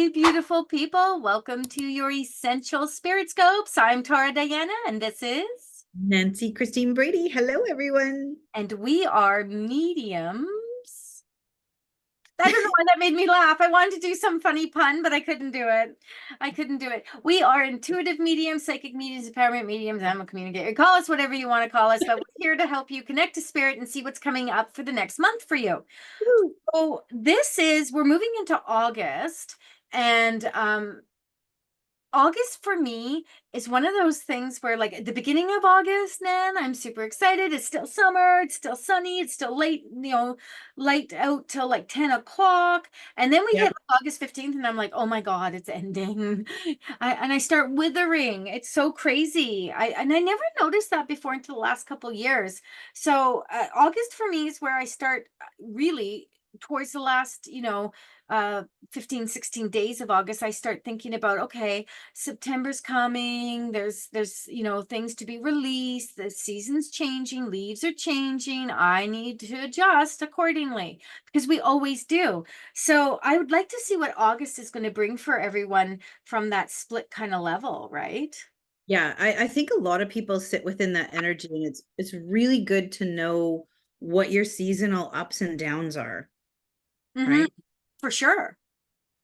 Hi, beautiful people. Welcome to your Essential Spirit Scopes. I'm Tara Diana, and this is... Nancy Christine Brady. Hello, everyone. And we are mediums. I don't know why that made me laugh. I wanted to do some funny pun, but I couldn't do it. We are intuitive mediums, psychic mediums, empowerment mediums. I'm a communicator. Call us whatever you want to call us, but we're here to help you connect to spirit and see what's coming up for the next month for you. Woo. So we're moving into August, and August for me is one of those things where, like, at the beginning of August, Nan, I'm super excited. It's still summer, it's still sunny, it's still late, light out till like 10 o'clock. And then we Yep. hit August 15th, and I'm like, oh my God, it's ending. And I start withering. It's so crazy. I never noticed that before until the last couple years. So August for me is where I start really towards the last, 15, 16 days of August. I start thinking about, okay, September's coming. There's things to be released. The season's changing, leaves are changing. I need to adjust accordingly because we always do. So I would like to see what August is going to bring for everyone from that split kind of level, right? Yeah, I think a lot of people sit within that energy, and it's really good to know what your seasonal ups and downs are, Mm-hmm. right? For sure.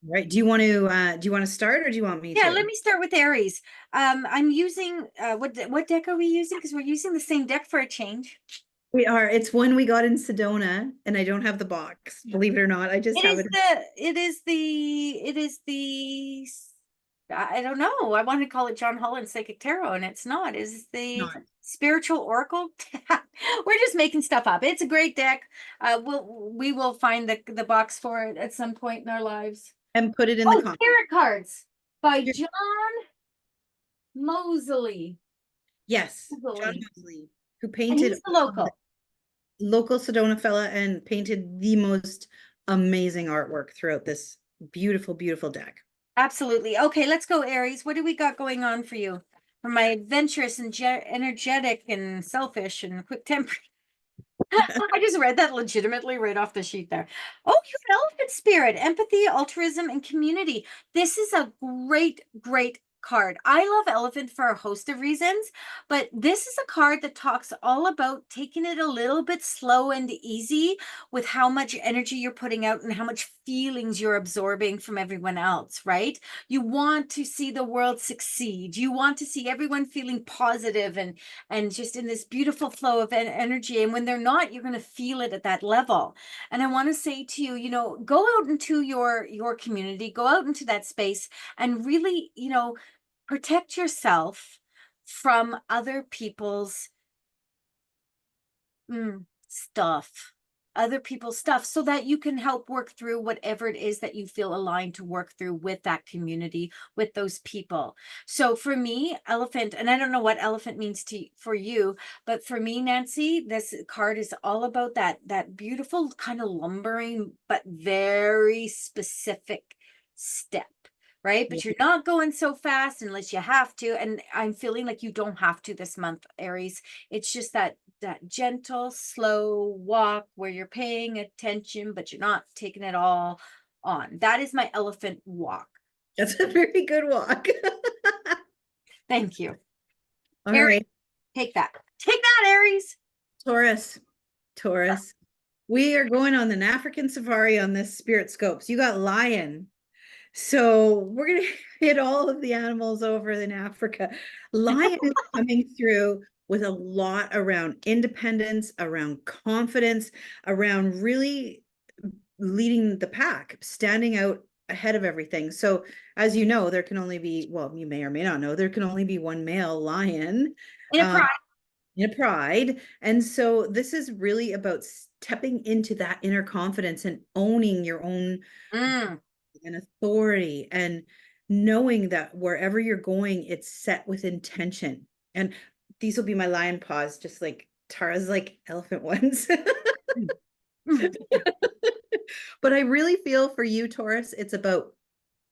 Right. Do you want to start or do you want me Yeah, let to? me start with Aries. I'm using what deck are we using? Because we're using the same deck for a change. We are. It's one we got in Sedona, and I don't have the box. Believe it or not, I just It have is it. the I don't know. I want to call it John Holland Psychic Tarot, and it's not. It's the Not. Spiritual Oracle. We're just making stuff up. It's a great deck. We will find the box for it at some point in our lives. And put it in the Oh, comments. Spirit Cards by Here- John Mosley. Yes, John Mosley. Mosley, who And painted he's the local. local Sedona fella and painted the most amazing artwork throughout this beautiful, beautiful deck. Absolutely. Okay, let's go, Aries. What do we got going on for you? For my adventurous and energetic and selfish and quick tempered. I just read that legitimately right off the sheet there. Oh, you're an elephant spirit, empathy, altruism, and community. This is a great, great card. I love elephant for a host of reasons, but this is a card that talks all about taking it a little bit slow and easy with how much energy you're putting out and how much feelings you're absorbing from everyone else, right? You want to see the world succeed. You want to see everyone feeling positive and just in this beautiful flow of energy. And when they're not, you're going to feel it at that level. And I want to say to you, go out into your community, go out into that space and really, protect yourself from other people's stuff, other people's stuff, so that you can help work through whatever it is that you feel aligned to work through with that community, with those people. So for me, elephant, and I don't know what elephant means to for you, but for me, Nancy, this card is all about that beautiful kind of lumbering but very specific step. Right. Yeah. But you're not going so fast unless you have to. And I'm feeling like you don't have to this month, Aries. It's just that gentle, slow walk where you're paying attention, but you're not taking it all on. That is my elephant walk. That's a very good walk. Thank you. All Aries, right, take that. Take that, Aries. Taurus, Taurus. We are going on an African safari on this Spirit Scopes. You got lion. So we're going to hit all of the animals over in Africa. Lion is coming through with a lot around independence, around confidence, around really leading the pack, standing out ahead of everything. So, as you know, there can only be, well, you may or may not know, there can only be one male lion In a um, pride. in a pride. And so, this is really about stepping into that inner confidence and owning your own Mm. and authority and knowing that wherever you're going, it's set with intention. And these will be my lion paws, just like Tara's like elephant ones. Mm. But I really feel for you, Taurus, it's about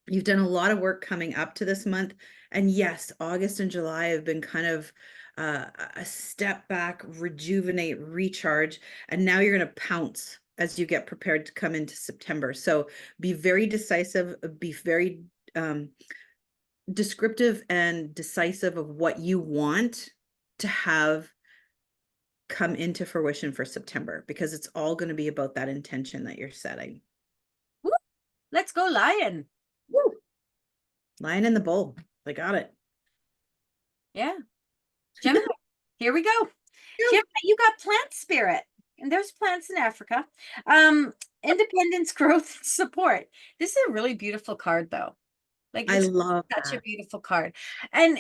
you've done a lot of work coming up to this month. And yes, August and July have been kind of a step back, rejuvenate, recharge. And now you're going to pounce as you get prepared to come into September. So be very decisive, be very descriptive and decisive of what you want to have come into fruition for September, because it's all going to be about that intention that you're setting. Woo! Let's go lion. Woo! Lion in the bowl. I got it. Yeah. Gemini, here we go. Gemini, you got plant spirit. And there's plants in Africa. Independence, growth, and support. This is a really beautiful card, though. Like, I it's love such a that. beautiful card. And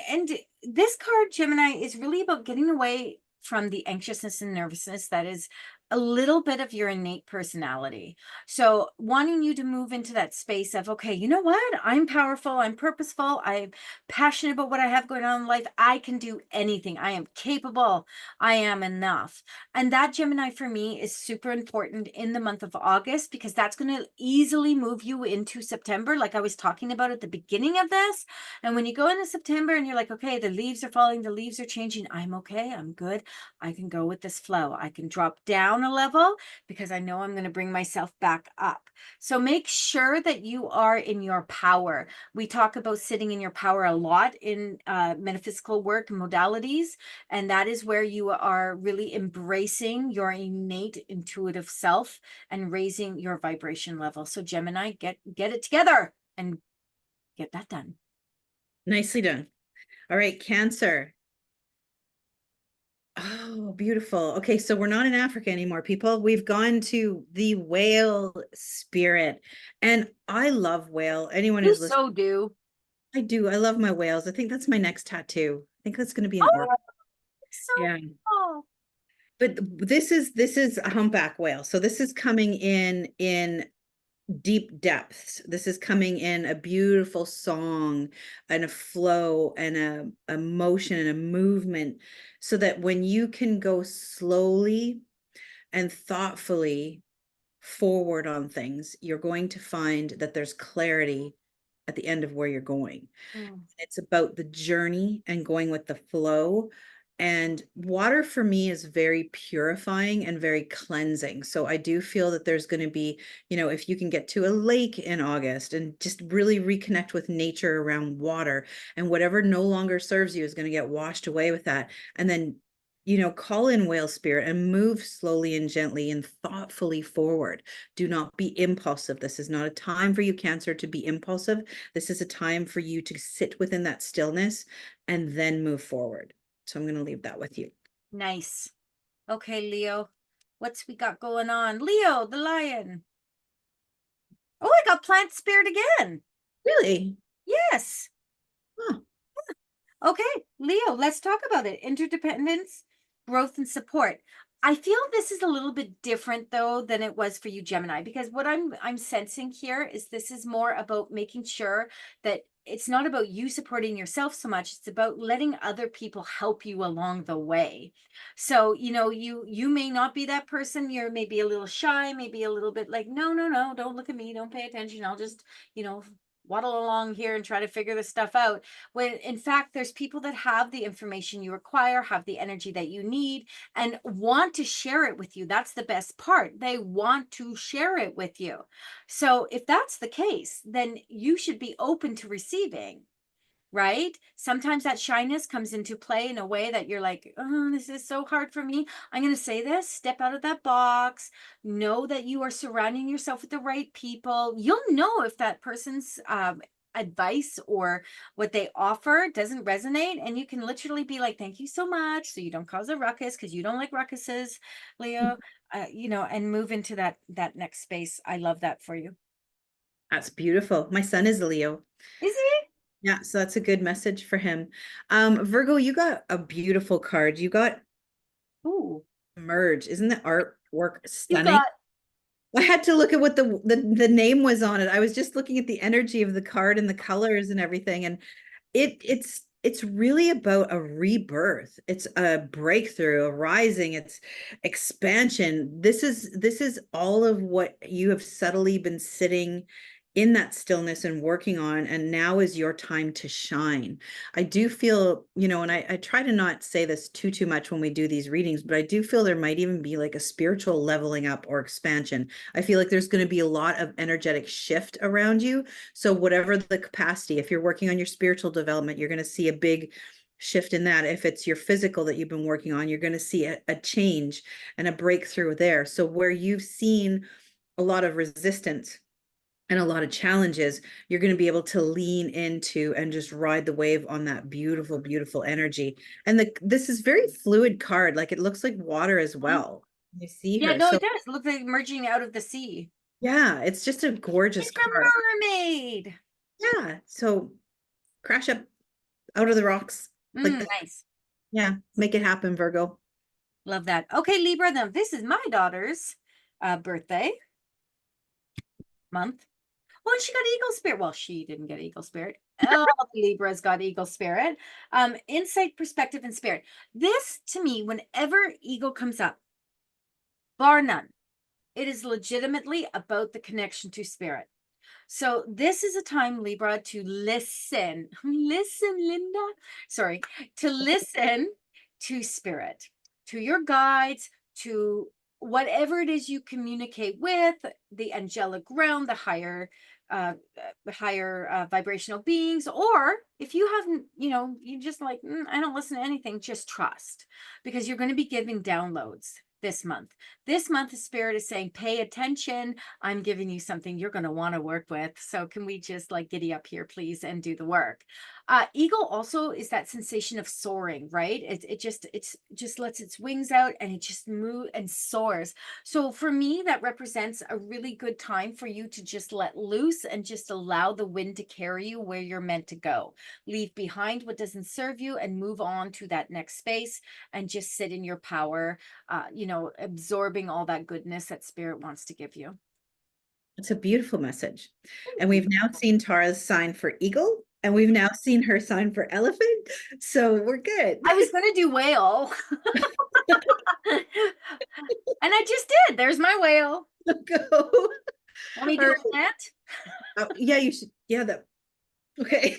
this card, Gemini, is really about getting away from the anxiousness and nervousness that is a little bit of your innate personality. So wanting you to move into that space of, okay, you know what? I'm powerful, I'm purposeful, I'm passionate about what I have going on in life. I can do anything. I am capable. I am enough. And that, Gemini, for me is super important in the month of August, because that's going to easily move you into September, like I was talking about at the beginning of this. And when you go into September and you're like, okay, the leaves are falling, the leaves are changing, I'm okay, I'm good, I can go with this flow. I can drop down a level because I know I'm going to bring myself back up. So make sure that you are in your power. We talk about sitting in your power a lot in metaphysical work modalities, and that is where you are really embracing your innate intuitive self and raising your vibration level. So Gemini, get it together and get that done. Nicely done. All right, Cancer. Oh, beautiful. Okay, so we're not in Africa anymore, people. We've gone to the whale spirit. And I love whale. Anyone You who's listening, so do. I do. I love my whales. I think that's my next tattoo. I think that's going to be an orc. Oh, so Yeah. cool. But this is a humpback whale. So this is coming in deep depths. This is coming in a beautiful song and a flow and a motion and a movement, so that when you can go slowly and thoughtfully forward on things, you're going to find that there's clarity at the end of where you're going. Mm. It's about the journey and going with the flow. And water for me is very purifying and very cleansing. So I do feel that there's going to be, if you can get to a lake in August and just really reconnect with nature around water, and whatever no longer serves you is going to get washed away with that. And then, call in whale spirit and move slowly and gently and thoughtfully forward. Do not be impulsive. This is not a time for you, Cancer, to be impulsive. This is a time for you to sit within that stillness and then move forward. So I'm going to leave that with you. Nice. Okay, Leo, what's we got going on? Leo, the lion. Oh, I got plant spirit again. Really? Yes. Huh. Okay, Leo, let's talk about it. Interdependence, growth, and support. I feel this is a little bit different though than it was for you, Gemini, because what I'm sensing here is this is more about making sure that it's not about you supporting yourself so much. It's about letting other people help you along the way. So, you may not be that person. You're maybe a little shy, maybe a little bit like, no, no, no, don't look at me, don't pay attention. I'll just, waddle along here and try to figure this stuff out, when in fact there's people that have the information you require, have the energy that you need, and want to share it with you. That's the best part. They want to share it with you. So if that's the case, then you should be open to receiving, right? Sometimes that shyness comes into play in a way that you're like, oh, this is so hard for me. I'm going to say this, step out of that box, know that you are surrounding yourself with the right people. You'll know if that person's advice or what they offer doesn't resonate, and you can literally be like, thank you so much, so you don't cause a ruckus, because you don't like ruckuses, Leo. And move into that next space. I love that for you. That's beautiful. My son is a Leo. Is he? Yeah, so that's a good message for him. Virgo, you got a beautiful card. You got Ooh, Merge. Isn't the artwork you stunning? got. I had to look at what the name was on it. I was just looking at the energy of the card and the colors and everything, and it's really about a rebirth. It's a breakthrough, a rising, it's expansion. This is all of what you have subtly been sitting in that stillness and working on, and now is your time to shine. I do feel, and I try to not say this too much when we do these readings, but I do feel there might even be like a spiritual leveling up or expansion. I feel like there's going to be a lot of energetic shift around you. So whatever the capacity, if you're working on your spiritual development, you're going to see a big shift in that. If it's your physical that you've been working on, you're going to see a change and a breakthrough there. So where you've seen a lot of resistance and a lot of challenges, you're going to be able to lean into and just ride the wave on that beautiful, beautiful energy. And this is very fluid card. Like it looks like water as Mhm. well. You see Yeah, her. no, So it does. It looks like emerging out of the sea. yeah, it's just a gorgeous Like a card. mermaid. Yeah. So crash up out of the rocks like that. Nice. Yeah. Make it happen, Virgo. Love that. Okay, Libra, now this is my daughter's birthday month. Well, she got eagle spirit. Well, she didn't get eagle spirit. All the Libras got eagle spirit. Insight, perspective, and spirit. This, to me, whenever eagle comes up, bar none, it is legitimately about the connection to spirit. So this is a time, Libra, to listen. Listen, Linda. Sorry, to listen to spirit, to your guides, to whatever it is you communicate with, the angelic realm, the higher vibrational beings, or if you haven't, you just like, I don't listen to anything, just trust, because you're going to be giving downloads this month. This month, the spirit is saying, pay attention. I'm giving you something you're going to want to work with. So can we just like giddy up here, please, and do the work? Eagle also is that sensation of soaring, right? It's just lets its wings out and it just moves and soars. So for me, that represents a really good time for you to just let loose and just allow the wind to carry you where you're meant to go. Leave behind what doesn't serve you and move on to that next space and just sit in your power, absorbing all that goodness that spirit wants to give you. It's a beautiful message. Thank And you. we've now seen Tara's sign for eagle, and we've now seen her sign for elephant. So we're good. I was going to do whale. And I just did. There's my whale. Go. Want me to All do right. a plant? Yeah, you should. Yeah, that. Okay.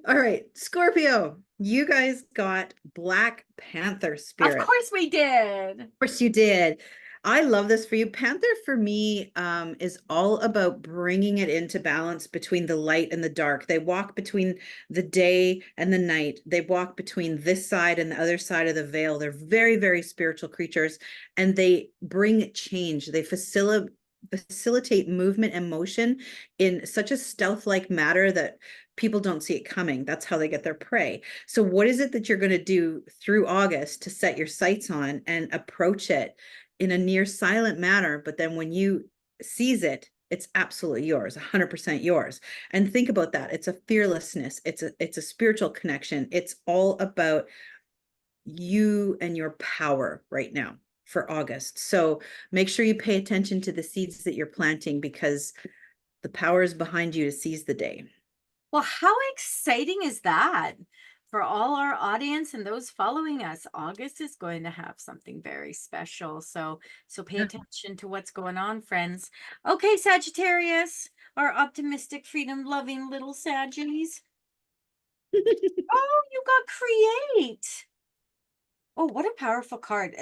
All right. Scorpio, you guys got Black Panther Of spirit. course we did. Course you did. I love this for you. Panther for me is all about bringing it into balance between the light and the dark. They walk between the day and the night. They walk between this side and the other side of the veil. They're very, very spiritual creatures, and they bring change. They facilitate movement and motion in such a stealth-like manner that people don't see it coming. That's how they get their prey. So what is it that you're going to do through August to set your sights on and approach it in a near silent manner? But then when you seize it, it's absolutely yours, 100% yours. And think about that. It's a fearlessness. It's a spiritual connection. It's all about you and your power right now for August. So make sure you pay attention to the seeds that you're planting, because the power is behind you to seize the day. Well, how exciting is that for all our audience and those following us? August is going to have something very special. So pay attention to what's going on, friends. Okay, Sagittarius, our optimistic, freedom-loving little Saggies. Oh, you got create. Oh, what a powerful card.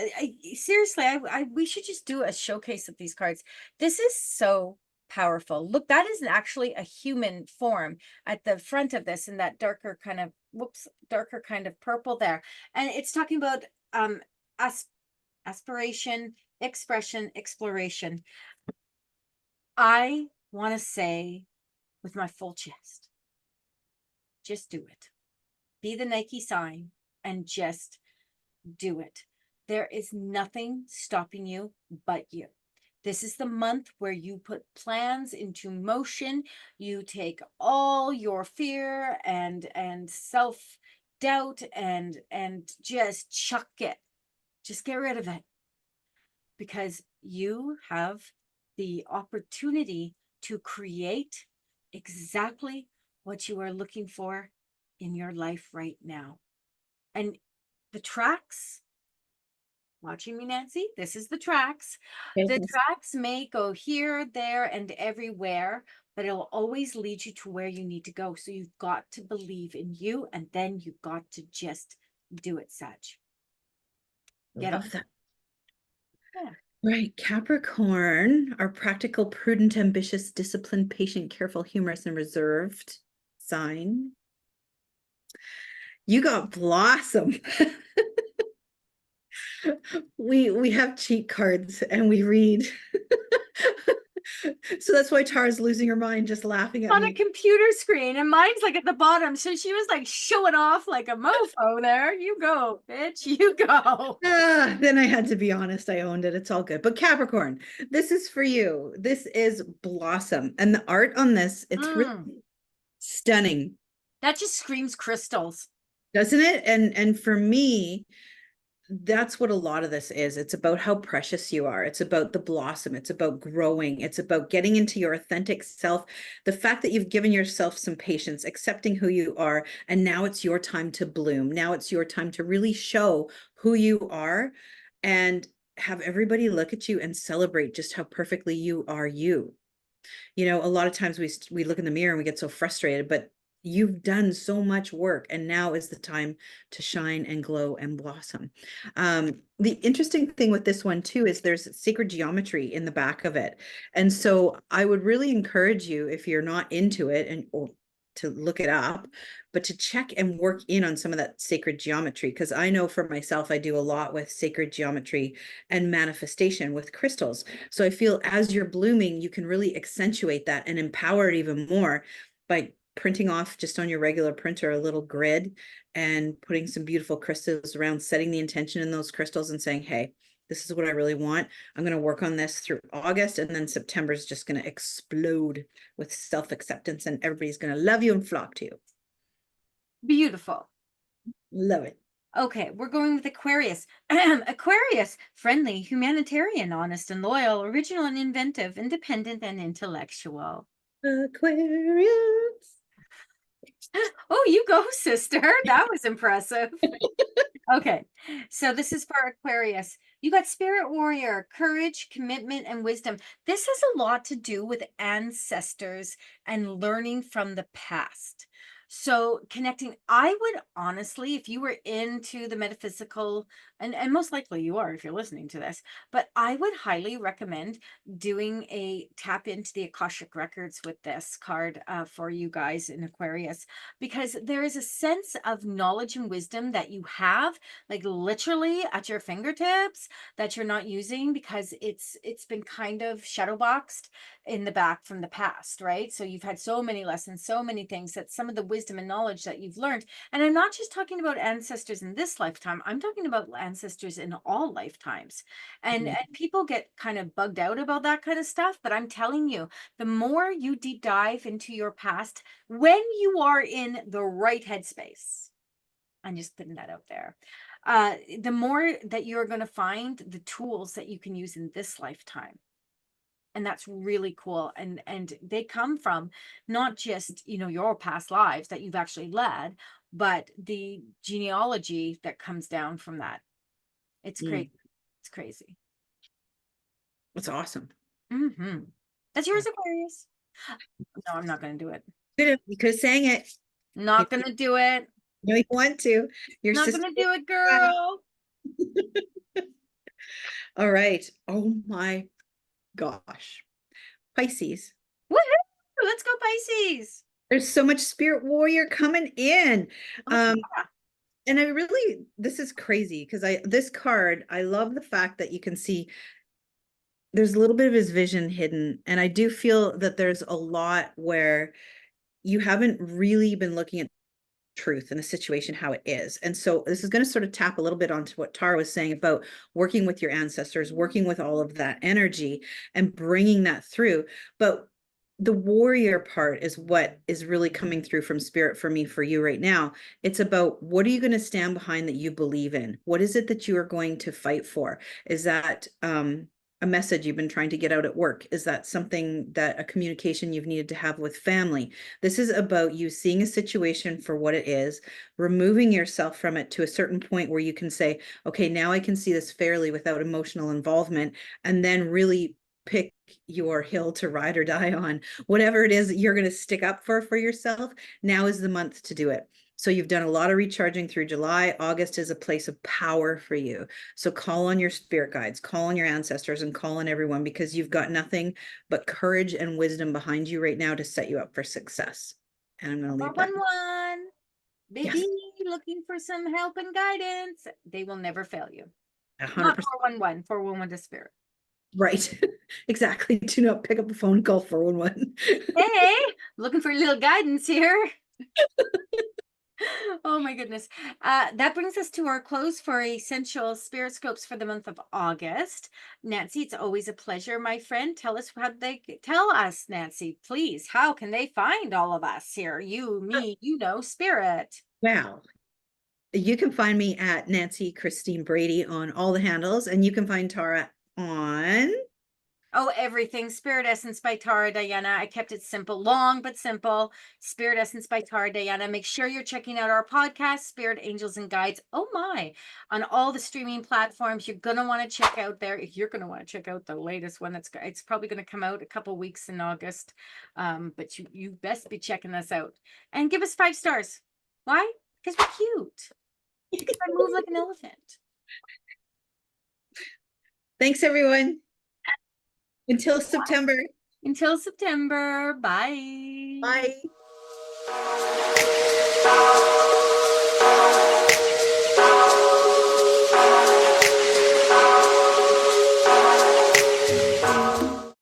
Seriously, we should just do a showcase of these cards. This is so powerful. Look, that is actually a human form at the front of this in that darker kind of, darker kind of purple there. And it's talking about as aspiration, expression, exploration. I want to say with my full chest, just do it. Be the Nike sign and just do it. There is nothing stopping you but you. This is the month where you put plans into motion. You take all your fear and self doubt and just chuck it. Just get rid of it, because you have the opportunity to create exactly what you are looking for in your life right now. And the tracks watching me, Nancy? This is the tracks. Okay, The yes. tracks may go here, there, and everywhere, but it'll always lead you to where you need to go. So you've got to believe in you, and then you've got to just do it, Sag. Get up. Love that. Yeah. Right. Capricorn are practical, prudent, ambitious, disciplined, patient, careful, humorous, and reserved sign. You got Blossom. We have cheat cards and we read. So that's why Tara's losing her mind just laughing at On a me. computer screen, and mine's like at the bottom. So she was like showing off like a mofo there. You go, bitch, you go. Then I had to be honest. I owned it. It's all good. But Capricorn, this is for you. This is Blossom. And the art on this, it's really stunning, That just screams crystals. doesn't it? And for me, that's what a lot of this is. It's about how precious you are. It's about the blossom. It's about growing. It's about getting into your authentic self. The fact that you've given yourself some patience, accepting who you are, and now it's your time to bloom. Now it's your time to really show who you are and have everybody look at you and celebrate just how perfectly you are you. You know, a lot of times we look in the mirror and we get so frustrated, but you've done so much work and now is the time to shine and glow and blossom. The interesting thing with this one too is there's sacred geometry in the back of it. And so I would really encourage you, if you're not into it, and or to look it up, but to check and work in on some of that sacred geometry. Because I know for myself, I do a lot with sacred geometry and manifestation with crystals. So I feel as you're blooming, you can really accentuate that and empower it even more by printing off just on your regular printer a little grid and putting some beautiful crystals around, setting the intention in those crystals and saying, hey, this is what I really want. I'm going to work on this through August, and then September is just going to explode with self-acceptance and everybody's going to love you and flock to you. Beautiful. Love it. Okay, we're going with Aquarius. Aquarius, friendly, humanitarian, honest and loyal, original and inventive, independent and intellectual. Aquarius. Oh, you go, sister. That was impressive. Okay, so this is for Aquarius. You got spirit warrior, courage, commitment, and wisdom. This has a lot to do with ancestors and learning from the past. So connecting, I would honestly, if you were into the metaphysical, and most likely you are if you're listening to this, but I would highly recommend doing a tap into the Akashic records with this card for you guys in Aquarius, because there is a sense of knowledge and wisdom that you have like literally at your fingertips that you're not using because it's been kind of shadow boxed in the back from the past, right? So you've had so many lessons, so many things, that some of the wisdom and knowledge that you've learned, and I'm not just talking about ancestors in this lifetime, I'm talking about ancestors in all lifetimes. And people get kind of bugged out about that kind of stuff, but I'm telling you, the more you deep dive into your past, when you are in the right headspace, I'm just putting that out there, the more that you're going to find the tools that you can use in this lifetime. And that's really cool. And they come from not just, you know, your past lives that you've actually led, but the genealogy that comes down from that. It's crazy. It's crazy. That's awesome. That's yours, Aquarius. No, I'm not going to do it. You could have sang it. Not going to do it. No, you want to. Your Not sister. going to do it, girl. All right. Oh my gosh. Pisces. Woohoo! Let's go, Pisces. There's so much spirit warrior coming in. Oh, And I really, this is crazy because this card, I love the fact that you can see there's a little bit of his vision hidden. And I do feel that there's a lot where you haven't really been looking at truth in the situation how it is. And so this is going to sort of tap a little bit onto what Tara was saying about working with your ancestors, working with all of that energy and bringing that through. But the warrior part is what is really coming through from spirit for me, for you right now. It's about, what are you going to stand behind that you believe in? What is it that you are going to fight for? Is that a message you've been trying to get out at work? Is that something that a communication you've needed to have with family? This is about you seeing a situation for what it is, removing yourself from it to a certain point where you can say, okay, now I can see this fairly without emotional involvement, and then really pick your hill to ride or die on. Whatever it is that you're going to stick up for yourself, now is the month to do it. So you've done a lot of recharging through July. August is a place of power for you. So call on your spirit guides, call on your ancestors, and call on everyone, because you've got nothing but courage and wisdom behind you right now to set you up for success. And I'm going to leave that. 411, baby, Yes, looking for some help and guidance. They will never fail you. Not 100%. 411, 411 to spirit. Right. Exactly. Do not pick up the phone and call 411. Hey, looking for a little guidance here. Oh my goodness. That brings us to our close for Essential Spirit Scopes for the month of August. Nancy, it's always a pleasure, my friend. Tell us how tell us, Nancy, please. How can they find all of us here? You, me, spirit. Wow. You can find me at Nancy Christine Brady on all the handles, and you can find Tara on. Oh, everything. Spirit Essence by Tara Diana. I kept it simple, long but simple. Spirit Essence by Tara Diana. Make sure you're checking out our podcast, Spirit Angels and Guides. Oh my, on all the streaming platforms. You're gonna want to check out there. You're gonna want to check out the latest one. It's probably gonna come out a couple weeks in August. But you best be checking us out and give us 5 stars. Why? Because we're cute. Because I move like an elephant. Thanks, everyone. Until September. Until September. Bye. Bye.